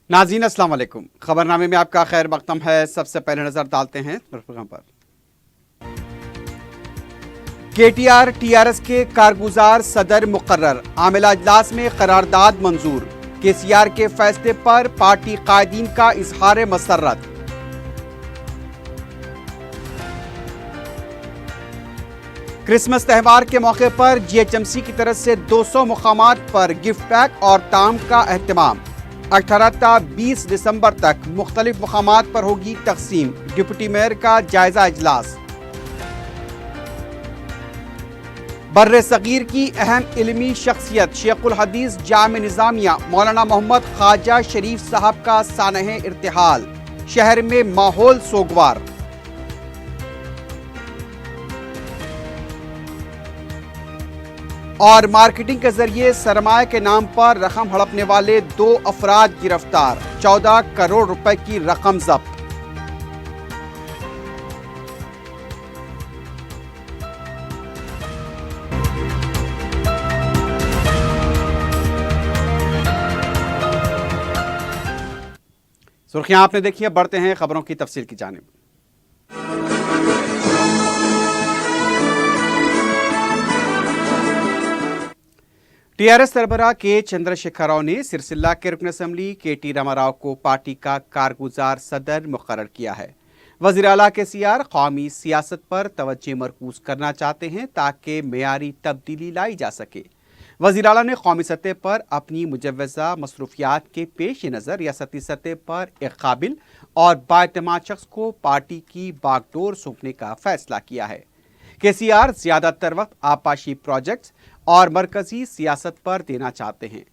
नाज़रीन अस्सलाम वालेकुम। खबरनामे में आपका खैर मकदम है। सबसे पहले नजर डालते हैं प्रोग्राम पर। केटीआर टीआरएस के कारगुजार सदर मुकर्रर, आमिला इजलास में करारदाद मंजूर। केसीआर के फैसले पर पार्टी कायदीन का इजहार मसर्रत। क्रिसमस त्यौहार के मौके पर जीएचएमसी की तरफ से 200 मुकामात पर गिफ्ट पैक और ताम का अहतमाम। 18 ता 20 दिसंबर तक मुख्तलिफ मुकामात पर होगी तकसीम। डिप्टी मेयर का जायजा इजलास। बर्रे सगीर की अहम इल्मी शख्सियत शेखुल हदीस जामे निजामिया मौलाना मोहम्मद ख्वाजा शरीफ साहब का सानहे इर्तिहाल। शहर में माहौल सोगवार। और मार्केटिंग के जरिए सरमाए के नाम पर रकम हड़पने वाले 2 अफराद गिरफ्तार। 14 करोड़ रुपए की रकम जब्त। सुर्खियां आपने देखी है, बढ़ते हैं खबरों की तफसील की जानिब। टीआरएस सरबराह के चंद्रशेखर राव ने सिरसिल्ला के रुकन असम्बली केटी रामाराव को पार्टी का कारगुजार सदर मुकर्रर किया है। वज़ीर आला केसीआर कौमी सियासत पर तवज्जो मरकूज करना चाहते हैं ताकि मेयारी तब्दीली लाई जा सके। वज़ीर आला ने कौमी सतह पर अपनी मुजव्वज़ा मसरूफियात के पेश नज़र रियासती सतह पर एक काबिल और बाएतमाद शख्स को पार्टी की बागडोर सौंपने का फैसला किया है। केसीआर ज़्यादातर वक्त आपाशी प्रोजेक्ट्स और मरकजी सियासत पर देना चाहते हैं।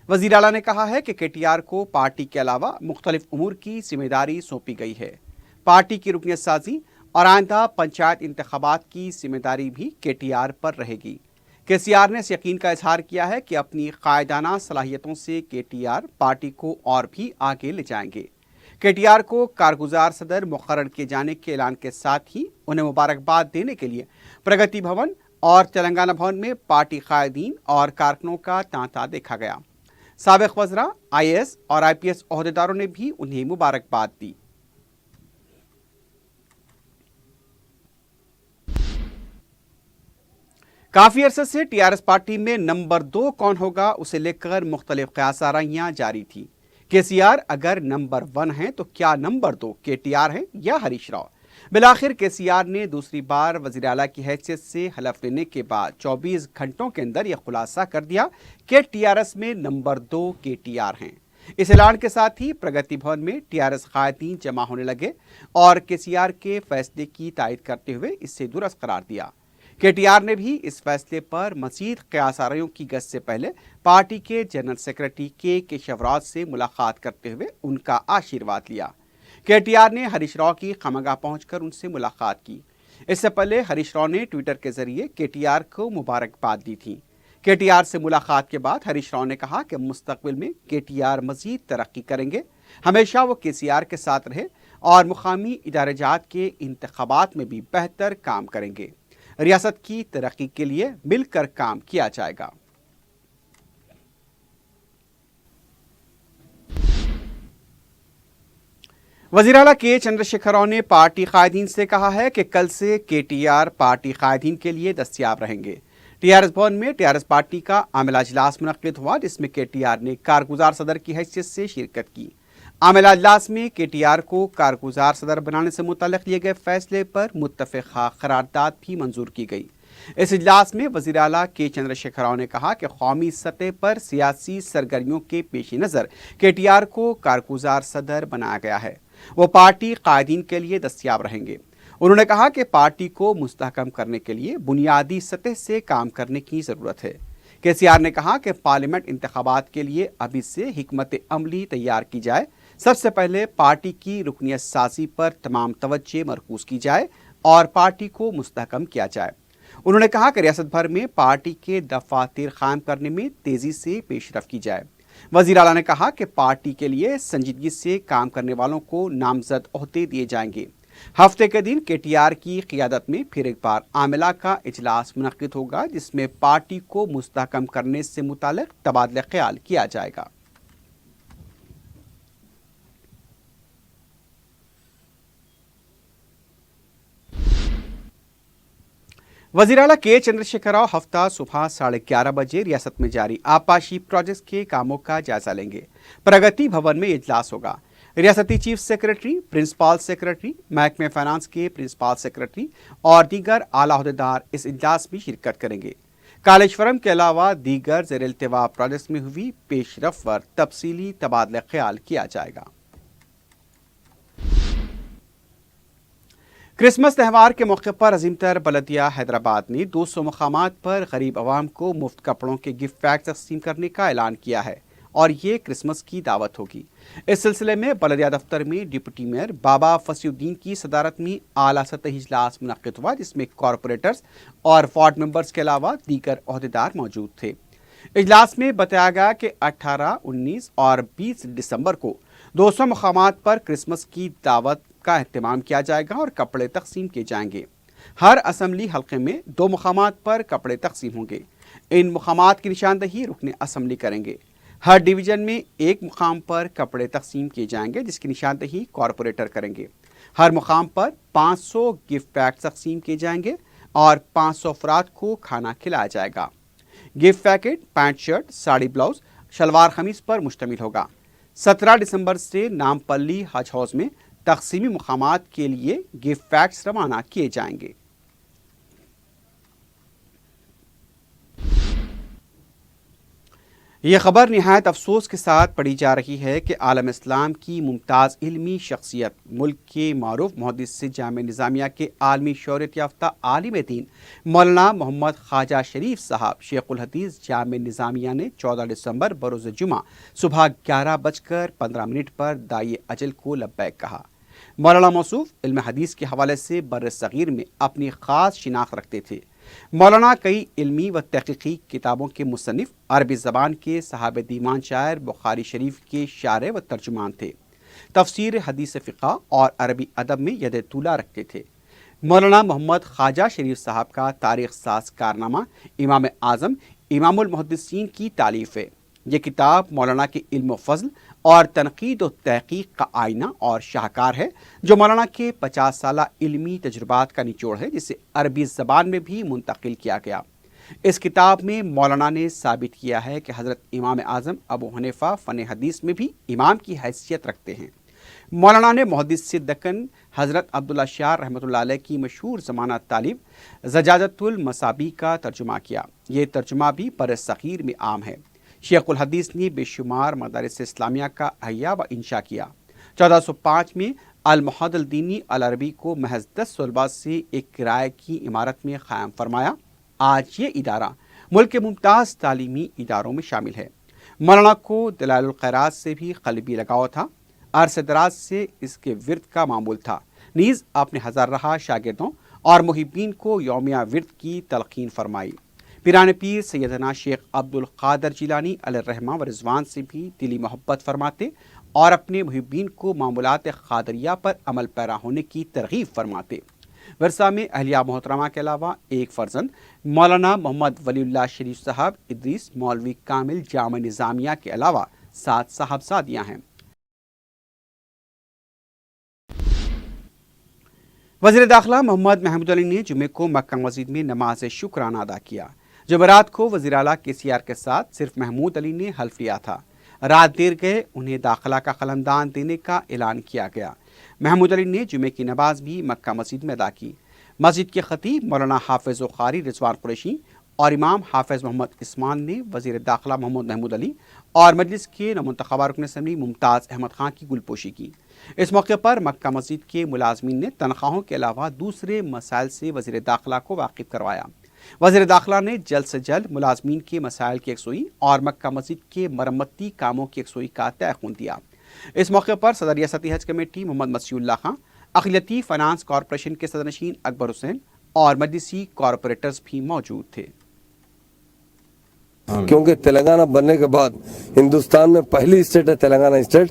वज़ीर आला ने कहा है कि केटीआर को पार्टी के अलावा मुख्तलिफ उमूर की जिम्मेदारी सौंपी गई है। पार्टी की रुकनियत साजी और आइंदा पंचायत इंतखाबात की जिम्मेदारी भी केटीआर पर रहेगी। केसीआर ने इस यकीन का इजहार किया है कि अपनी कायदाना सलाहियतों से केटीआर पार्टी को और भी आगे ले जाएंगे। केटीआर को कारगुजार सदर मुकर्रर किए जाने के ऐलान के साथ ही उन्हें मुबारकबाद देने के लिए प्रगति भवन और तेलंगाना भवन में पार्टी कायदीन और कारकुनों का तांता देखा गया। साबिक वज़रा, आईएएस और आईपीएस ओहदेदारों ने भी उन्हें मुबारकबाद दी। काफी अरसे से टीआरएस पार्टी में नंबर 2 कौन होगा उसे लेकर मुख्तलिफ क़यासाराइयां जारी थी। केसीआर अगर नंबर 1 है तो क्या नंबर 2 केटीआर है या हरीश राव? बिलाखिर केसीआर ने दूसरी बार वज़ीर आला की हैसियत से हलफ लेने के बाद 24 घंटों के अंदर यह खुलासा कर दिया कि टीआरएस में नंबर 2 केटीआर हैं। इस ऐलान के साथ ही प्रगति भवन में टीआरएस कायदीन जमा होने लगे और केसीआर के फैसले की तायद करते हुए इससे दुरुस्त करार दिया। केटीआर ने भी इस फैसले पर मजीद क़यासारियों की गश्त से पहले पार्टी के जनरल सेक्रेटरी के केशवराज से मुलाकात करते हुए उनका आशीर्वाद लिया। केटीआर ने हरीश राव की खमगाह पहुंचकर उनसे मुलाकात की। इससे पहले हरीश राव ने ट्विटर के जरिए केटीआर को मुबारकबाद दी थी। केटीआर से मुलाकात के बाद हरीश राव ने कहा कि मुस्तकबिल में केटीआर मजीद तरक्की करेंगे। हमेशा वो केसीआर के साथ रहे और मुकामी इदारेजात के इंतखाबात में भी बेहतर काम करेंगे। रियासत की तरक्की के लिए मिलकर काम किया जाएगा। वज़ीर आला के चंद्रशेखर राव ने पार्टी कायदीन से कहा है कि कल से केटीआर पार्टी कायदीन के लिए दस्तयाब रहेंगे। टीआरएस भवन में टीआरएस पार्टी का आमिला इजलास मुनक्किद हुआ जिसमें केटीआर ने कारगुजार सदर की हैसियत से शिरकत की। आमिला इजलास में केटीआर को कारगुजार सदर बनाने से मुतल्लिक लिए गए फैसले पर मुत्तफ़िक़ा करारदाद भी मंजूर की गई। इस इजलास में वज़ीर आला के चंद्रशेखर राव ने कहा कि कौमी सतह पर सियासी सरगर्मियों के पेश नज़र केटीआर को कारगुजार सदर बनाया गया है। वो पार्टी कायदीन के लिए दस्तयाब रहेंगे। उन्होंने कहा कि पार्टी को मुस्तहकम करने के लिए बुनियादी सतह से काम करने की ज़रूरत है। केसीआर ने कहा कि पार्लियामेंट इंतखाबात के लिए अभी से हिकमत अमली तैयार की जाए। सबसे पहले पार्टी की रुकनियत साजी पर तमाम तवज्जो मरकूज की जाए और पार्टी को मुस्तहकम किया जाए। उन्होंने कहा कि रियासत भर में पार्टी के दफातर कायम करने में तेजी से पेशरफ की जाए। वज़ीर आला ने कहा कि पार्टी के लिए संजीदगी से काम करने वालों को नामजद ओहदे दिए जाएंगे। हफ्ते के दिन केटीआर की क़ियादत में फिर एक बार आमिला का इजलास मुनक्किद होगा जिसमें पार्टी को मुस्तहकम करने से मुताल्लिक़ तबादला ख्याल किया जाएगा। वज़ीर आला के चंद्रशेखर राव हफ्ता सुबह 11:30 बजे रियासत में जारी आपाशी प्रोजेक्ट्स के कामों का जायजा लेंगे। प्रगति भवन में इजलास होगा। रियासती चीफ सेक्रेटरी, प्रिंसिपल सेक्रेटरी, महकमे फाइनेंस के प्रिंसिपल सेक्रेटरी और दीगर आला अहदेदार इस इजलास में शिरकत करेंगे। कालेश्वरम के अलावा दीगर ज़ेर-इल्तिवा प्रोजेक्ट्स में हुई पेशरफ पर तफसीली तबादला ख्याल किया जाएगा। क्रिसमस त्यौहार के मौके पर अजीमतर बलदिया हैदराबाद ने 200 मकामात पर गरीब आवाम को मुफ्त कपड़ों के गिफ्ट पैक तकसीम करने का ऐलान किया है और ये क्रिसमस की दावत होगी। इस सिलसिले में बलदिया दफ्तर में डिप्टी मेयर बाबा फसीउद्दीन की सदारत में आला सतही इजलास मुनक्किद हुआ, जिसमें कॉरपोरेटर्स और वार्ड मेंबर्स के अलावा दीगर ओहदेदार मौजूद थे। इजलास में बताया गया कि 18, 19 और 20 दिसंबर को 200 मकामात पर क्रिसमस की दावत का एहतमाम किया जाएगा और कपड़े तकसीम किए जाएंगे। हर असम्बली हल्के में 2 मकामात पर कपड़े तकसीम होंगे। इन मकामात की निशानदही रुकने असम्बली करेंगे। हर डिवीजन में 1 मुकाम पर कपड़े तकसीम किए जाएंगे, जिसकी निशानदही कॉरपोरेटर करेंगे। हर मुकाम पर 500 गिफ्ट पैक तकसीम किए जाएंगे और 500 अफराद को खाना खिलाया जाएगा। Gift packet pant shirt, sari blouse, shalwar qameez पर मुश्तमिल होगा। 17 दिसंबर से नामपल्ली हज हाउस में तकसीमी मुकामात के लिए गिफ्ट पैक्स रवाना किए जाएंगे। ये खबर निहायत अफसोस के साथ पढ़ी जा रही है कि आलम इस्लाम की मुमताज़ इल्मी शख्सियत, मुल्क के मारूफ मुहद्दिस जामे निज़ामिया के आलमी शोहरत याफ्ता आलिम दीन मौलाना मोहम्मद ख्वाजा शरीफ साहब शेखुल हदीस जामे निज़ामिया ने 14 दिसंबर बरोज़ जुमा सुबह 11:15 पर दाई अजल को लब्बैक कहा। मौलाना मौसूफ इल्म हदीस के हवाले से बर्र सगीर में अपनी ख़ास शिनाख्त रखते थे। मौलाना कई इल्मी व तहक़ीक़ी किताबों के मुसन्निफ़, अरबी ज़बान के साहब दीवान शायर, बुखारी शरीफ के शारे व तर्जुमान थे। तफसीर, हदीस फ़िक़्ह और अरबी अदब में यद तूला रखते थे। मौलाना मोहम्मद ख्वाजा शरीफ साहब का तारीख़ साज़ कारनामा इमाम आज़म इमामुल मुहद्दिसीन की तालीफ़ है। ये किताब मौलाना के इल्म व फ़ज़ल और तनक़ीद व तहक़ीक़ का आईना और शाहकार है, जो मौलाना के 50 साला इल्मी तजुर्बात का निचोड़ है, जिसे अरबी ज़बान में भी मुंतकिल किया गया। इस किताब में मौलाना ने साबित किया है कि हज़रत इमाम आज़म अबू हनीफ़ा फ़न हदीस में भी इमाम की हैसियत रखते हैं। मौलाना ने मुहद्दिस दक्कन हज़रत अब्दुल्ला शाह रहमतुल्लाह अलैह की मशहूर ज़माना तालीब ज़जाजतुल मसाबी का तर्जुमा किया। ये तर्जुमा भी बरसग़ीर में आम है। शेखुल हदीस ने बेशुमार मदारिस इस्लामिया का अहिया व इंशा किया। 1405 में अल मुहद्दिल दीनी अल अरबी को महज 10 तलबा से एक किराए की इमारत में क़ायम फरमाया। आज ये इदारा मुल्क के मुमताज़ तालीमी इदारों में शामिल है। मौलाना को दलाइलुल ख़ैरात से भी क़ल्बी लगाव था। अरसे दराज से इसके विर्द का मामूल था। नीज़ अपने हज़ार रहा शागिर्दों और मुहिब्बीन को यौमिया विर्द की तलक़ीन फरमाई। पिरान पीर सैयदना शेख अब्दुल क़ादिर जिलानी अलैहिर्रहमा व रिज़वान से भी दिली मोहब्बत फरमाते और अपने मुहिब्बीन को मामूलात क़ादरिया पर अमल पैरा होने की तरग़ीब फरमाते। वर्सा में अहलिया मोहतरमा के अलावा एक फ़र्जंद मौलाना मोहम्मद वलीउल्लाह शरीफ साहब, इद्रीस मौलवी कामिल जामे निज़ामिया के अलावा 7 साहबजादियाँ हैं। वज़ीर दाखिला मोहम्मद महमूद अली ने जुमे को मक्का मस्जिद में नमाज शुक्राना अदा किया। जुमेरात को वज़ीर आला KCR के साथ सिर्फ महमूद अली ने हल्फ लिया था। रात देर गए उन्हें दाखिला का कलमदान देने का ऐलान किया गया। महमूद अली ने जुमे की नमाज भी मक्का मस्जिद में अदा की। मस्जिद के खतीब मौलाना हाफिज़ व क़ारी रिज़वान कुरैशी और इमाम हाफिज़ मोहम्मद इस्मान ने वज़ीर दाखिला मोहम्मद महमूद अली और मजलिस के नमुंतखबा रुकन असम्बली मुमताज़ अहमद खां की गुलपोशी की। इस मौके पर मक्का मस्जिद के मुलाजमीन ने तनख्वाहों के अलावा दूसरे मसाइल से वज़ीर दाखिला को वाकिफ़ करवाया। वज़ीर दाखिला ने जल्द से जल्द मुलाजमीन के मसाइल की यकसुई और मक्का मस्जिद के मरम्मती कामों की यकसुई का तयक़ुन दिया। इस मौके पर सदर रियासती हज कमेटी मोहम्मद मसीउल्लाह खां, अक़लियती फ़ाइनेंस कॉरपोरेशन के सदर नशीन अकबर हुसैन और मजलिसी कॉरपोरेटर्स भी मौजूद थे। क्योंकि तेलंगाना बनने के बाद हिंदुस्तान में पहली स्टेट है तेलंगाना स्टेट।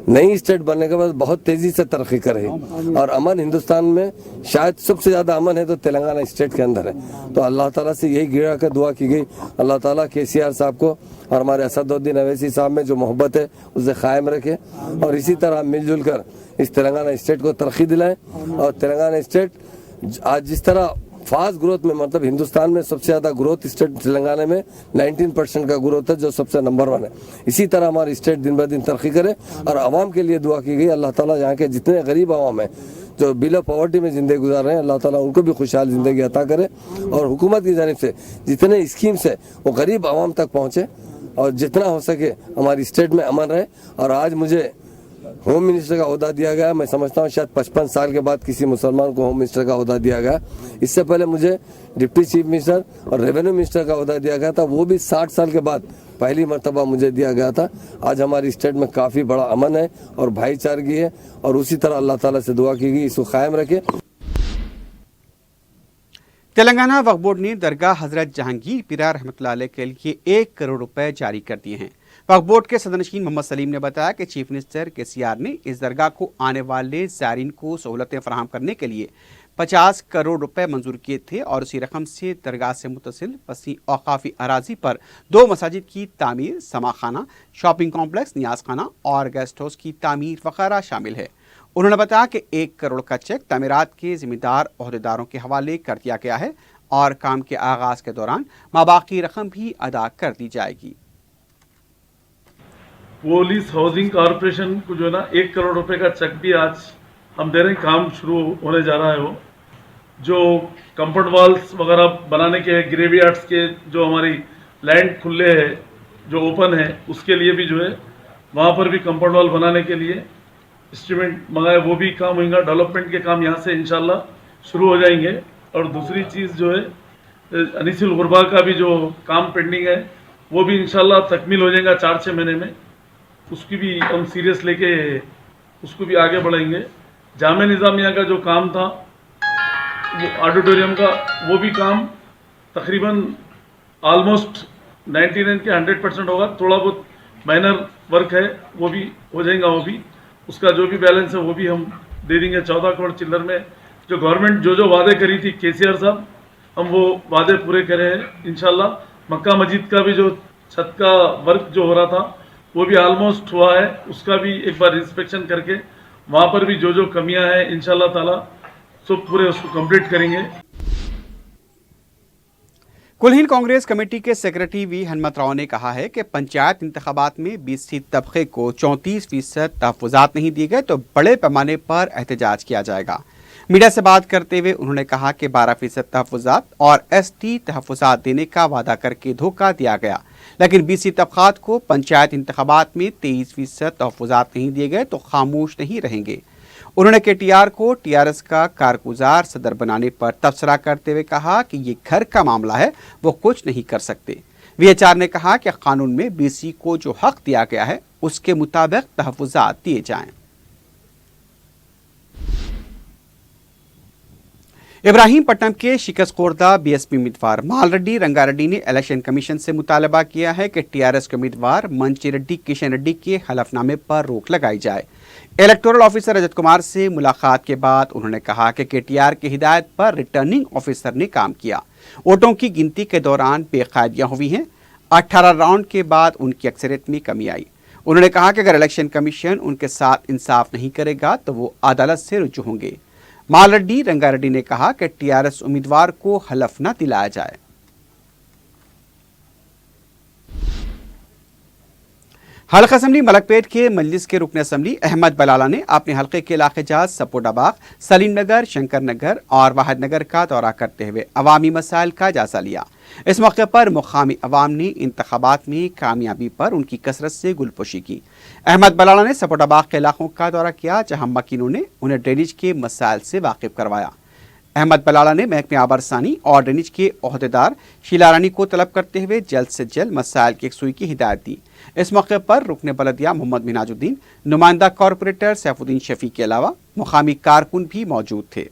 नई स्टेट बनने के बाद बहुत तेजी से तरक्की कर रही है और अमन हिंदुस्तान में शायद सबसे ज्यादा अमन है तो तेलंगाना स्टेट के अंदर है। तो अल्लाह ताला से यही गिरा कर दुआ की गई, अल्लाह ताला KCR साहब को और हमारे असदुद्दीन अवैसी साहब में जो मोहब्बत है उसे कायम रखे और इसी तरह मिलजुल कर इस तेलंगाना स्टेट को तरक्की दिलाएं। और तेलंगाना स्टेट आज जिस तरह फास्ट ग्रोथ में, मतलब हिंदुस्तान में सबसे ज़्यादा ग्रोथ स्टेट तेलंगाना में 19% का ग्रोथ है, जो सबसे नंबर 1 है। इसी तरह हमारी स्टेट दिन ब दिन तरक्की करे और आवाम के लिए दुआ की गई, अल्लाह ताला यहाँ के जितने गरीब आवाम हैं जो बिलो पॉवर्टी में ज़िंदगी गुजार रहे हैं, अल्लाह ताला उनको भी खुशहाल ज़िंदगी अता करे और हुकूमत की जानिब से जितने स्कीम्स है वो गरीब आवाम तक पहुँचे और जितना हो सके हमारी स्टेट में अमन रहे। और आज मुझे होम मिनिस्टर का ओहदा दिया गया, मैं समझता हूँ शायद 55 साल के बाद किसी मुसलमान को होम मिनिस्टर का ओहदा दिया गया। इससे पहले मुझे डिप्टी चीफ मिनिस्टर और रेवेन्यू मिनिस्टर का ओहदा दिया गया था, वो भी 60 साल के बाद पहली मरतबा मुझे दिया गया था। आज हमारी स्टेट में काफ़ी बड़ा अमन है और भाईचारगी है और उसी तरह अल्लाह ताला से दुआ की गई इसको कायम रखे। तेलंगाना वक्फ बोर्ड ने दरगाह हजरत जहांगीर पीरा रहमतुल्लाह अलैह के लिए 1 करोड़ रुपए जारी कर दिए हैं। वक्फ बोर्ड के सदरनशीन मोहम्मद सलीम ने बताया कि चीफ मिनिस्टर केसीआर ने इस दरगाह को आने वाले ज़ायरीन को सहूलतें फराहम करने के लिए 50 करोड़ रुपए मंजूर किए थे और उसी रकम से दरगाह से मुतसिल वसी औकाफी अराजी पर 2 मसाजिद की तामीर, समाखाना, शॉपिंग कॉम्प्लेक्स, नियाज खाना और गेस्ट हाउस की तामीर वगैरह शामिल है। उन्होंने बताया कि 1 करोड़ का चेक तामीरात के जिम्मेदार ओहदेदारों के हवाले कर दिया गया है और काम के आगाज के दौरान माबाकी रकम भी अदा कर दी जाएगी। पुलिस हाउसिंग कॉर्पोरेशन को जो है ना 1 करोड़ रुपए का चेक भी आज हम दे रहे हैं, काम शुरू होने जा रहा है। वो जो कंपाउंड वॉल्स वगैरह बनाने के ग्रेवयार्ड्स के जो हमारी लैंड खुले है जो ओपन है उसके लिए भी जो है वहाँ पर भी कंपाउंड वॉल बनाने के लिए इंस्ट्रूमेंट मंगाए, वो भी काम होगा। डेवलपमेंट के काम यहाँ से इंशाल्लाह शुरू हो जाएंगे। और दूसरी चीज़ जो है अनीसुल गुरबा का भी जो काम पेंडिंग है वो भी इंशाल्लाह तकमील हो जाएगा 4-6 महीने में। उसकी भी हम सीरियस लेके उसको भी आगे बढ़ाएंगे। जामे निज़ामिया का जो काम था वो ऑडिटोरियम का, वो भी काम तकरीबन ऑलमोस्ट 99 के 100% होगा। थोड़ा बहुत माइनर वर्क है वो भी हो जाएगा। वो भी उसका जो भी बैलेंस है वो भी हम दे देंगे। 14 करोड़ चिल्लर में जो गवर्नमेंट जो वादे करी थी केसीआर साहब, हम वो वादे पूरे करे हैं इंशाल्लाह। मक्का मस्जिद का भी जो छत का वर्क जो हो रहा था वो भी ऑलमोस्ट हुआ है, उसका भी एक बार इंस्पेक्शन करके वहाँ पर भी जो कमियां हैं इंशाल्लाह ताला सब पूरे उसको कंप्लीट करेंगे। कुल हिंद कांग्रेस कमेटी के सेक्रेटरी वी हनुमत राव ने कहा है कि पंचायत इंतखाबात में BC तबके को 34% तहफ़्फ़ुज़ात नहीं दिए गए तो बड़े पैमाने पर एहतजाज किया जाएगा। मीडिया से बात करते हुए उन्होंने कहा कि 12% तहफ़्फ़ुज़ात और ST तहफ़्फ़ुज़ात देने का वादा करके धोखा दिया गया, लेकिन BC तबक़ात को पंचायत इंतखाबात में 23% तहफ़्फ़ुज़ात नहीं दिए गए तो खामोश नहीं रहेंगे। उन्होंने KTR को TRS का कारगुजार सदर बनाने पर तबसरा करते हुए कहा कि ये घर का मामला है, वो कुछ नहीं कर सकते। VHR ने कहा कि कानून में BC को जो हक दिया गया है उसके मुताबिक तहफ़्फ़ुज़ात दिए जाएं। इब्राहीमपट्टनम के शिकस्त खुर्दा BSP उम्मीदवार मालरेड्डी रंगारेड्डी ने इलेक्शन कमीशन से मुतालबा किया है कि TRS के उम्मीदवार मंचिरेड्डी किशन रेड्डी के हलफनामे पर रोक लगाई जाए। इलेक्टोरल ऑफिसर रजत कुमार से मुलाकात के बाद उन्होंने कहा कि KTR की हिदायत पर रिटर्निंग ऑफिसर ने काम किया। वोटों की गिनती के दौरान बेकायदियां हुई हैं। 18 राउंड के बाद उनकी अक्सरियत में कमी आई। उन्होंने कहा कि अगर इलेक्शन कमीशन उनके साथ इंसाफ नहीं करेगा तो वो अदालत से रुजू होंगे। मालरेड्डी रंगारेड्डी ने कहा कि TRS उम्मीदवार को हलफ न दिलाया जाए। हल्का असम्बली मलकपेट के मजलिस के रुकन असम्बली अहमद बलाला ने अपने हल्के के इलाके जात सपोडाबाग, सलीम नगर, शंकर नगर और वाहिद नगर का दौरा करते हुए अवामी मसाइल का जायजा लिया। इस मौके पर मुकामी अवाम ने इंतखाबात में कामयाबी पर उनकी कसरत से गुलपोशी की। अहमद बलाला ने सपोडाबाग के इलाकों का दौरा किया जहां मकीनों ने उन्हें ड्रेनेज के मसाइल से वाकिफ करवाया। अहमद बलाला ने महकमे आबरसानी और ड्रेनेज के ओहदेदार शीला रानी को तलब करते हुए जल्द से जल्द मसाइल की यकसुई की हिदायत दी। इस मौके पर रुकने बलदिया मोहम्मद मिनाजुद्दीन, नुमाइंदा कॉरपोरेटर सैफुद्दीन शफी के अलावा मुकामी कारकुन भी मौजूद थे।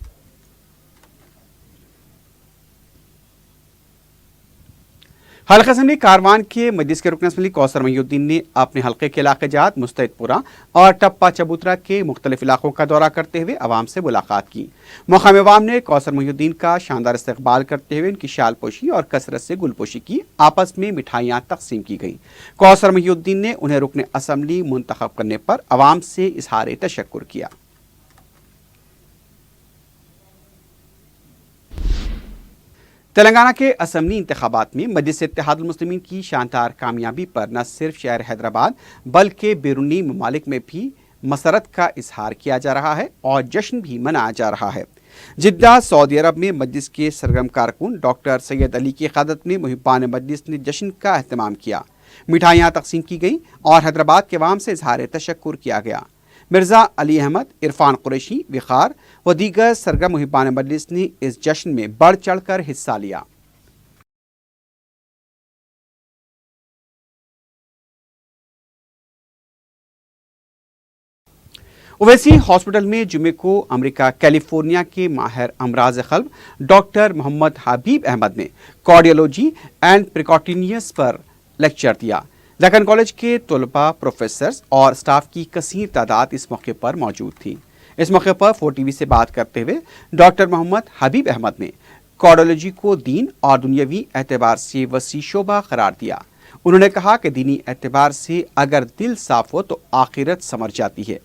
हल्का असम्बली कारवान के मजलिस के रुकन असम्बली कौसर महिउद्दीन ने अपने हल्के के इलाके जात मुस्तैदपुरा और टप्पा चबूतरा के मुख्तलिफ इलाकों का दौरा करते हुए अवाम से मुलाकात की। मुकामी अवाम ने कौसर महिउद्दीन का शानदार इस्तकबाल करते हुए उनकी शालपोशी और कसरत से गुलपोशी की। आपस में मिठाइयाँ तकसीम की गई। कौसर महिउद्दीन ने उन्हें रुकन असम्बली मुंतखब करने पर अवाम से इजहार तशक्कुर किया। تلنگانہ کے اسمبلی انتخابات میں مجلس اتحاد المسلمین کی شاندار کامیابی پر نہ صرف شہر حیدرآباد بلکہ بیرونی ممالک میں بھی مسرت کا اظہار کیا جا رہا ہے اور جشن بھی منایا جا رہا ہے۔ جدہ سعودی عرب میں مجلس کے سرگرم کارکن ڈاکٹر سید علی کی قیادت میں محبان مجلس نے جشن کا اہتمام کیا، مٹھائیاں تقسیم کی گئیں اور حیدرآباد کے عوام سے اظہار تشکر کیا گیا۔ مرزا علی احمد، عرفان قریشی، وقار و دیگر سرگرم محبان مجلس نے اس جشن میں بڑھ چڑھ کر حصہ لیا۔ اویسی ہاسپٹل میں جمعے کو امریکہ کیلیفورنیا کے ماہر امراض قلب ڈاکٹر محمد حبیب احمد نے کارڈیولوجی اینڈ پریکاٹینیس پر لیکچر دیا۔ دکن کالج کے طلباء، پروفیسرز اور سٹاف کی کثیر تعداد اس موقع پر موجود تھی۔ اس موقع پر 4TV سے بات کرتے ہوئے ڈاکٹر محمد حبیب احمد نے کارڈیولوجی کو دین اور دنیاوی اعتبار سے وسیع شعبہ قرار دیا۔ انہوں نے کہا کہ دینی اعتبار سے اگر دل صاف ہو تو آخرت سنور جاتی ہے۔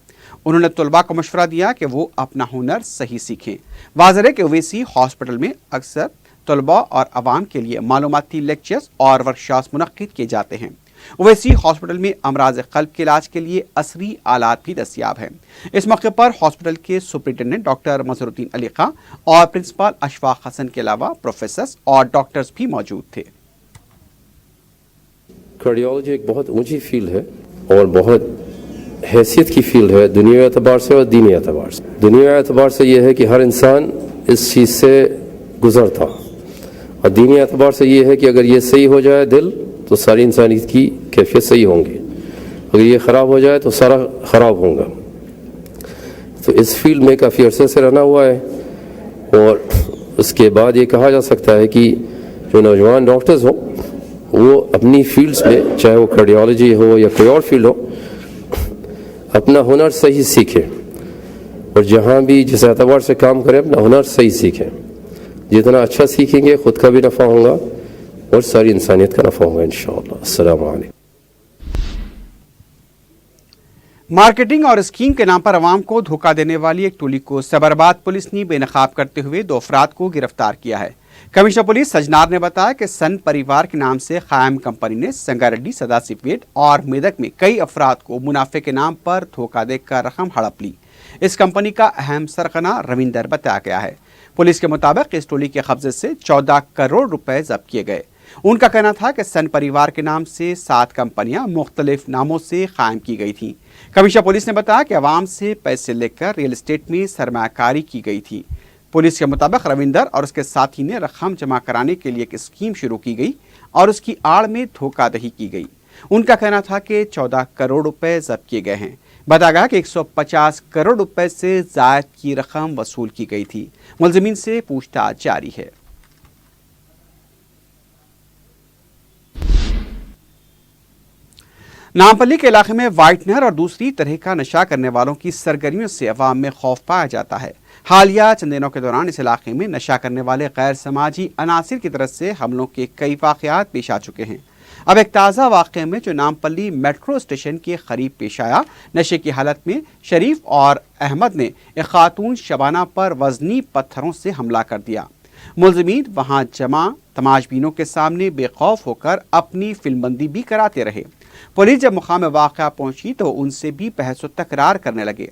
انہوں نے طلباء کو مشورہ دیا کہ وہ اپنا ہنر صحیح سیکھیں۔ واضح ہے کہ اویسی ہاسپٹل میں اکثر طلباء اور عوام کے لیے معلوماتی لیکچرز اور ورکشاپس منعقد کیے جاتے ہیں۔ اویسی ہاسپٹل میں امراض قلب کے علاج کے لیے عصری آلات بھی دستیاب ہیں۔ اس موقع پر ہاسپٹل کے سپرنٹینڈنٹ ڈاکٹر مظہر الدین علی خان اور پرنسپل اشفاق حسن کے علاوہ پروفیسرز اور ڈاکٹرز بھی موجود تھے۔ کارڈیولوجی ایک بہت اونچی فیلڈ ہے اور بہت حیثیت کی فیلڈ ہے دنیاوی اعتبار سے اور دینی اعتبار سے۔ دنیاوی اعتبار سے یہ ہے کہ ہر انسان اس چیز سے گزرتا، اور دینی اعتبار سے یہ ہے کہ اگر یہ صحیح ہو جائے دل تو ساری انسانیت کی کیفیت صحیح ہوں گی، اگر یہ خراب ہو جائے تو سارا خراب ہوگا۔ تو اس فیلڈ میں کافی عرصے سے رہنا ہوا ہے، اور اس کے بعد یہ کہا جا سکتا ہے کہ جو نوجوان ڈاکٹرز ہوں وہ اپنی فیلڈز میں، چاہے وہ کارڈیولوجی ہو یا کوئی اور فیلڈ ہو، اپنا ہنر صحیح سیکھیں، اور جہاں بھی جس اعتبار سے کام کریں اپنا ہنر صحیح سیکھیں۔ جتنا اچھا سیکھیں گے خود کا بھی نفع ہوگا اور ساری انسانیت کا نفع ہوگا انشاءاللہ۔ السلام علیکم۔ مارکیٹنگ اور اسکیم کے نام پر عوام کو دھوکہ دینے والی ایک ٹولی کو سبرآباد پولیس نے بے نقاب کرتے ہوئے 2 افراد کو گرفتار کیا ہے۔ کمشنر پولیس سجنار نے بتایا کہ سن پریوار کے نام سے قائم کمپنی نے سنگاریڈی، سداسیپیٹ اور میدک میں کئی افراد کو منافع کے نام پر دھوکہ دے کر رقم ہڑپ لی۔ اس کمپنی کا اہم سرغنہ رویندر بتایا گیا ہے۔ پولیس کے مطابق اس ٹولی کے قبضے سے 14 کروڑ روپے ضبط کیے گئے۔ ان کا کہنا تھا کہ سن پریوار کے نام سے 7 کمپنیاں مختلف ناموں سے قائم کی گئی تھیں۔ کمشنر پولیس نے بتایا کہ عوام سے پیسے لے کر ریل اسٹیٹ میں سرمایہ کاری کی گئی تھی۔ پولیس کے مطابق رویندر اور اس کے ساتھی نے رقم جمع کرانے کے لیے ایک اسکیم شروع کی گئی اور اس کی آڑ میں دھوکہ دہی کی گئی۔ ان کا کہنا تھا کہ 14 کروڑ روپے ضبط کیے گئے ہیں۔ بتایا گیا کہ 150 کروڑ روپے سے زائد کی رقم وصول کی گئی تھی۔ ملزمین سے پوچھ تاچھ جاری ہے۔ نامپلی کے علاقے میں وائٹنر اور دوسری طرح کا نشہ کرنے والوں کی سرگرمیوں سے عوام میں خوف پایا جاتا ہے۔ حالیہ چند دنوں کے دوران اس علاقے میں نشہ کرنے والے غیر سماجی عناصر کی طرف سے حملوں کے کئی واقعات پیش آ چکے ہیں۔ اب ایک تازہ واقعے میں جو نامپلی میٹرو اسٹیشن کے قریب پیش آیا، نشے کی حالت میں شریف اور احمد نے ایک خاتون شبانہ پر وزنی پتھروں سے حملہ کر دیا۔ ملزمین وہاں جمع تماش بینوں کے سامنے بے خوف ہو کر اپنی فلم بندی بھی کراتے رہے۔ پولیس جب مقام واقعہ پہنچی تو ان سے بھی بحث و تکرار کرنے لگے۔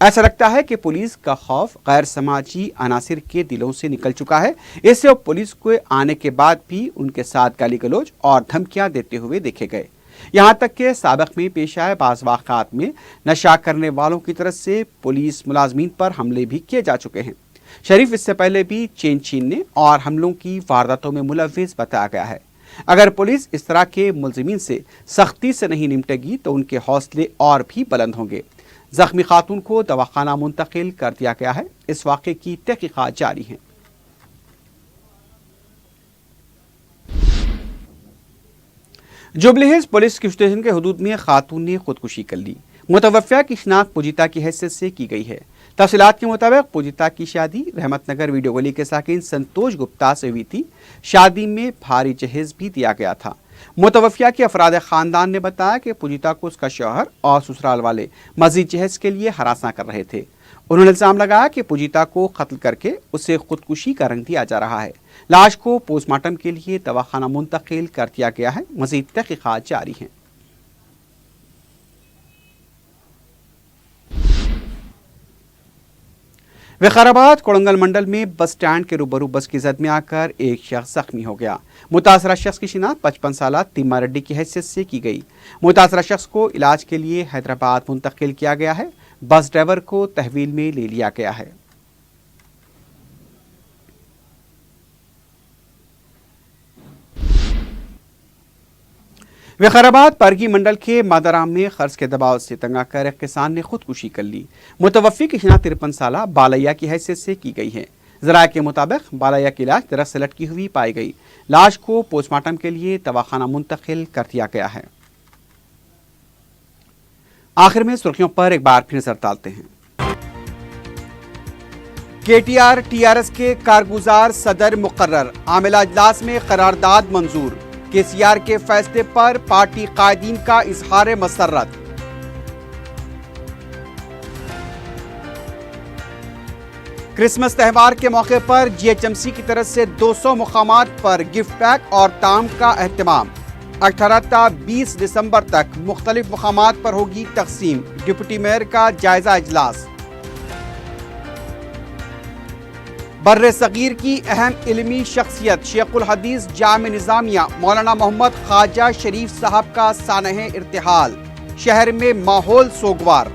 ایسا لگتا ہے کہ پولیس کا خوف غیر سماجی عناصر کے دلوں سے نکل چکا ہے، اس سے وہ پولیس کو آنے کے بعد بھی ان کے ساتھ گالی گلوچ اور دھمکیاں دیتے ہوئے دیکھے گئے۔ یہاں تک کہ سابق میں پیش آئے بعض واقعات میں نشہ کرنے والوں کی طرف سے پولیس ملازمین پر حملے بھی کیے جا چکے ہیں۔ شریف اس سے پہلے بھی چین چھیننے اور حملوں کی وارداتوں میں ملوث بتایا گیا ہے۔ اگر پولیس اس طرح کے ملزمین سے سختی سے نہیں نمٹے گی تو ان کے حوصلے اور بھی بلند ہوں گے۔ زخمی خاتون کو دواخانہ منتقل کر دیا گیا ہے۔ اس واقعے کی تحقیقات جاری ہیں۔ جوبلی ہلز پولیس اسٹیشن کے حدود میں خاتون نے خودکشی کر لی۔ متوفیہ کی شناخت پوجیتا کی حیثیت سے کی گئی ہے۔ تفصیلات کے مطابق پوجیتا کی شادی رحمت نگر ویڈیو گلی کے ساکن سنتوش گپتا سے ہوئی تھی۔ شادی میں بھاری جہیز بھی دیا گیا تھا۔ मुतवफ़िया के अफराद ख़ानदान ने बताया कि पूजिता को उसका शौहर और ससुराल वाले मज़ीद जहेज़ के लिए हरासा कर रहे थे। उन्होंने इल्ज़ाम लगाया कि पूजिता को कत्ल करके उसे खुदकुशी का रंग दिया जा रहा है। लाश को पोस्टमार्टम के लिए दवाखाना मुंतकिल कर दिया गया है। मज़ीद तहक़ीक़ात जारी हैं। विकाराबाद कोड़ंगल मंडल में बस स्टैंड के रूबरू बस की जद में आकर एक शख्स जख्मी हो गया। मुतासरा शख्स की शिनाख्त 55 साला तिम्मा रेड्डी की हैसियत से की गई। मुतासरा शख्स को इलाज के लिए हैदराबाद मुंतकिल किया गया है। बस ड्राइवर को तहवील में ले लिया गया है। विकाराबाद परगी मंडल के मादाराम में कर्ज के दबाव से तंग आकर एक किसान ने खुदकुशी कर ली। मुतवफ़ी की शिनाख्त 53 साला बालैया की हैसियत से की गई है। ज़राए के मुताबिक बालैया की लाश दरख्त से लटकी हुई पाई गई। लाश को पोस्टमार्टम के लिए दवाखाना मुंतकिल कर दिया गया है। आखिर में सुर्खियों पर एक बार फिर नजर डालते हैं। केटीआर टीआरएस के कारगुजार सदर मुकर्रर, आमिला इजलास में करारदाद मंजूर। केसीआर के फैसले पर पार्टी कायदीन का इजहार मसर्रत। क्रिसमस त्यौहार के मौके पर जीएचएमसी की तरफ से 200 मुकामात पर गिफ्ट पैक और ताम का एहतमाम। 18 ta 20 दिसंबर तक मुख्तलिफ मुकामात पर होगी तकसीम। डिप्टी मेयर का जायजा इजलास। बर्रे सगीर की अहम इल्मी शख्सियत शेखुल हदीस जामे निज़ामिया मौलाना मोहम्मद ख्वाजा शरीफ साहब का सानहे इर्तिहाल। शहर में माहौल सोगवार।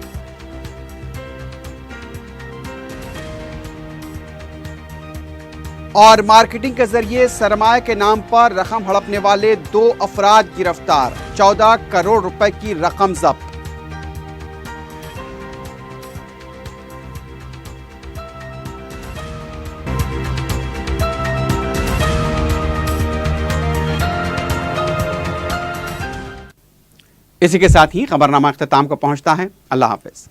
और मार्केटिंग के जरिए सरमाए के नाम पर रकम हड़पने वाले 2 अफराद गिरफ्तार। 14 करोड़ रुपए की रकम जब्त। इसी के साथ ही खबरनामा इख्तिताम को पहुंचता है। अल्लाह हाफिज।